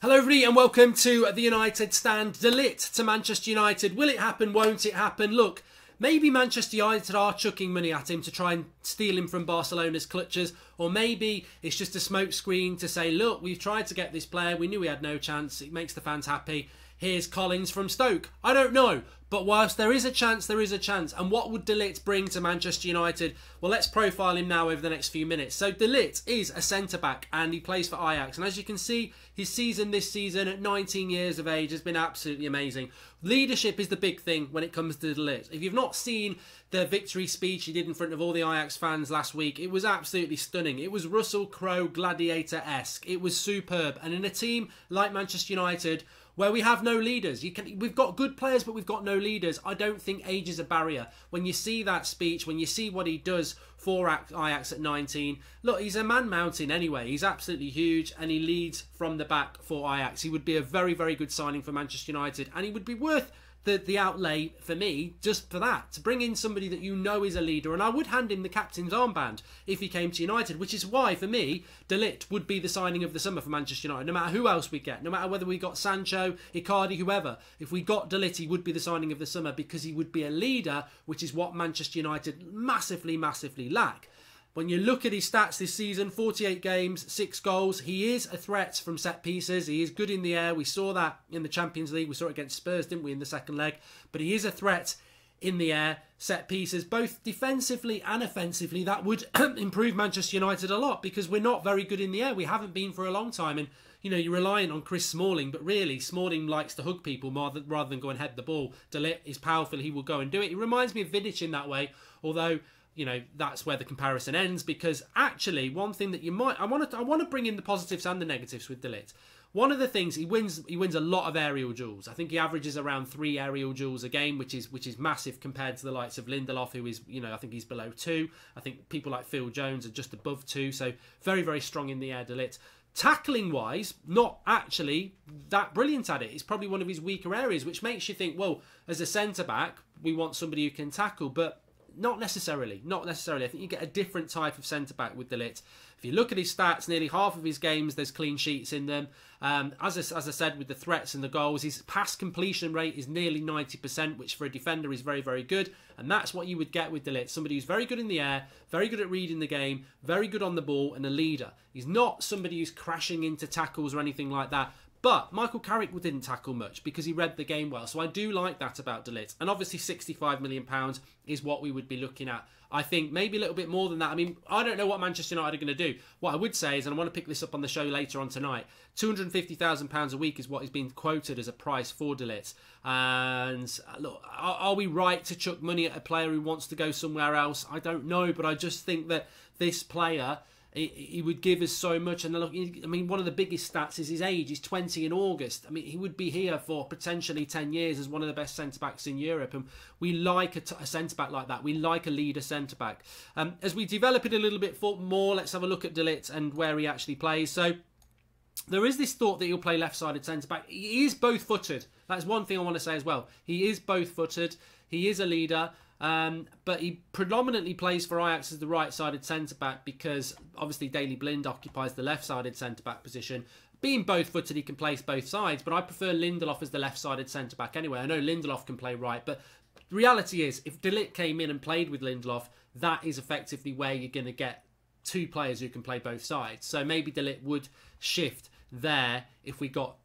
Hello everybody and welcome to the United Stand. De Ligt to Manchester United. Will it happen? Won't it happen? Look, maybe Manchester United are chucking money at him to try and steal him from Barcelona's clutches, or maybe it's just a smokescreen to say, look, we've tried to get this player, we knew we had no chance, it makes the fans happy. Here's Collins from Stoke. I don't know. But whilst there is a chance, there is a chance. And what would De Ligt bring to Manchester United? Well, let's profile him now over the next few minutes. So De Ligt is a centre-back and he plays for Ajax. And as you can see, his season this season at 19 years of age has been absolutely amazing. Leadership is the big thing when it comes to De Ligt. If you've not seen the victory speech he did in front of all the Ajax fans last week, it was absolutely stunning. It was Russell Crowe Gladiator-esque. It was superb. And in a team like Manchester United, where we have no leaders. We've got good players, but we've got no leaders. I don't think age is a barrier. When you see that speech, when you see what he does for Ajax at 19, look, he's a man mountain anyway. He's absolutely huge, and he leads from the back for Ajax. He would be a very, very good signing for Manchester United, and he would be worth the outlay for me just for that, to bring in somebody that you know is a leader. And I would hand him the captain's armband if he came to United, which is why for me De Ligt would be the signing of the summer for Manchester United, no matter who else we get, no matter whether we got Sancho, Icardi, whoever. If we got De Ligt, he would be the signing of the summer because he would be a leader, which is what Manchester United massively lack. When you look at his stats this season, 48 games, 6 goals. He is a threat from set pieces. He is good in the air. We saw that in the Champions League. We saw it against Spurs, didn't we, in the second leg? But he is a threat in the air, set pieces, both defensively and offensively. That would improve Manchester United a lot because we're not very good in the air. We haven't been for a long time. And, you know, you're relying on Chris Smalling, but really, Smalling likes to hug people rather than go and head the ball. De Ligt is powerful. He will go and do it. He reminds me of Vidic in that way, although, you know, that's where the comparison ends, because actually one thing that you might, I want to bring in the positives and the negatives with De Ligt. One of the things, he wins a lot of aerial duels. I think he averages around 3 aerial duels a game, which is massive compared to the likes of Lindelof, who is, you know, I think he's below 2. I think people like Phil Jones are just above 2, so very, very strong in the air, De Ligt. Tackling wise, not actually that brilliant at it. It's probably one of his weaker areas, which makes you think, well, as a centre back, we want somebody who can tackle, but not necessarily. I think you get a different type of centre-back with De Ligt. If you look at his stats, nearly half of his games, there's clean sheets in them. As I said, with the threats and the goals, his pass completion rate is nearly 90%, which for a defender is very, very good. And that's what you would get with De Ligt. Somebody who's very good in the air, very good at reading the game, very good on the ball, and a leader. He's not somebody who's crashing into tackles or anything like that. But Michael Carrick didn't tackle much because he read the game well. So I do like that about De Ligt. And obviously £65 million is what we would be looking at. I think maybe a little bit more than that. I mean, I don't know what Manchester United are going to do. What I would say is, and I want to pick this up on the show later on tonight, £250,000 a week is what is being quoted as a price for De Ligt. And look, are we right to chuck money at a player who wants to go somewhere else? I don't know, but I just think that this player, he would give us so much. And look, I mean, one of the biggest stats is his age. He's 20 in August. I mean, he would be here for potentially 10 years as one of the best centre-backs in Europe. And we like a centre-back like that. We like a leader centre-back. As we develop it a little bit more, let's have a look at De Ligt and where he actually plays. So there is this thought that he'll play left-sided centre-back. He is both-footed. That's one thing I want to say as well. He is both-footed. He is a leader. But he predominantly plays for Ajax as the right-sided centre-back because obviously Daley Blind occupies the left-sided centre-back position. Being both-footed, he can play both sides, but I prefer Lindelof as the left-sided centre-back anyway. I know Lindelof can play right, but the reality is, if De Ligt came in and played with Lindelof, that is effectively where you're going to get 2 players who can play both sides. So maybe De Ligt would shift there if we got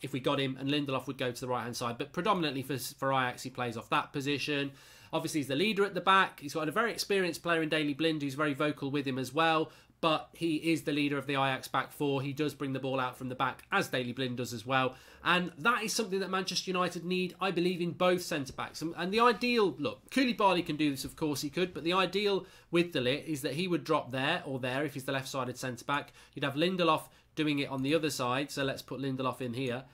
him, and Lindelof would go to the right-hand side. But predominantly for Ajax, he plays off that position. Obviously, he's the leader at the back. He's got a very experienced player in Daley Blind who's very vocal with him as well. But he is the leader of the Ajax back four. He does bring the ball out from the back, as Daley Blind does as well. And that is something that Manchester United need, I believe, in both centre-backs. And the ideal, look, Koulibaly can do this, of course he could, but the ideal with De Ligt is that he would drop there or there if he's the left-sided centre-back. You'd have Lindelof doing it on the other side, so let's put Lindelof in here.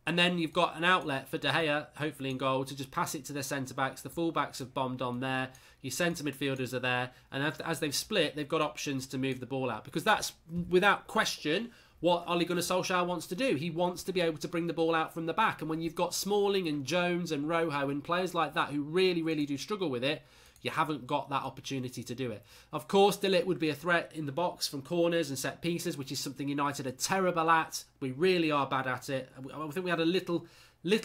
And then you've got an outlet for De Gea, hopefully in goal, to just pass it to their centre-backs. The full-backs have bombed on there. Your centre midfielders are there. And as they've split, they've got options to move the ball out. Because that's, without question, what Ole Gunnar Solskjaer wants to do. He wants to be able to bring the ball out from the back. And when you've got Smalling and Jones and Rojo and players like that who really, really do struggle with it, You haven't got that opportunity to do it. Of course, De Ligt would be a threat in the box from corners and set pieces, which is something United are terrible at. We really are bad at it. I think we had a little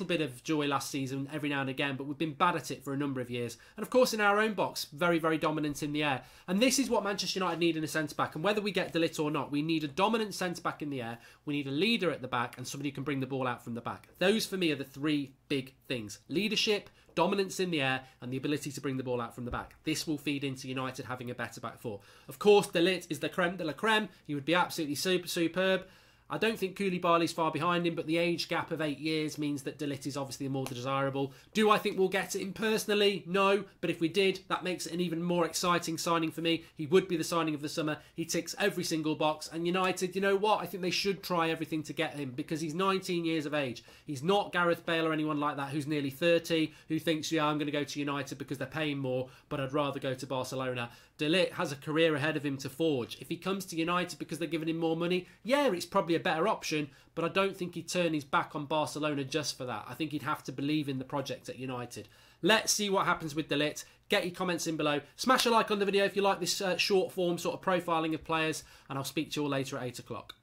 bit of joy last season every now and again, but we've been bad at it for a number of years. And of course, in our own box, very, very dominant in the air. And this is what Manchester United need in a centre-back. And whether we get De Ligt or not, we need a dominant centre-back in the air, we need a leader at the back, and somebody who can bring the ball out from the back. Those, for me, are the three big things. Leadership, dominance in the air, and the ability to bring the ball out from the back. This will feed into United having a better back four. Of course, De Ligt is the creme de la creme. He would be absolutely superb. I don't think Koulibaly's far behind him, but the age gap of 8 years means that De Ligt is obviously the more desirable. Do I think we'll get him personally? No, but if we did, that makes it an even more exciting signing for me. He would be the signing of the summer. He ticks every single box, and United, you know what? I think they should try everything to get him because he's 19 years of age. He's not Gareth Bale or anyone like that who's nearly 30, who thinks, yeah, I'm going to go to United because they're paying more, but I'd rather go to Barcelona. De Ligt has a career ahead of him to forge. If he comes to United because they're giving him more money, yeah, it's probably a better option, but I don't think he'd turn his back on Barcelona just for that. I think he'd have to believe in the project at United. Let's see what happens with De Ligt. Get your comments in below. Smash a like on the video if you like this short form sort of profiling of players, and I'll speak to you all later at 8 o'clock.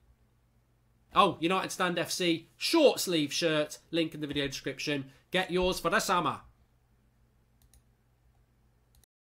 Oh, United Stand FC short sleeve shirt, link in the video description. Get yours for the summer.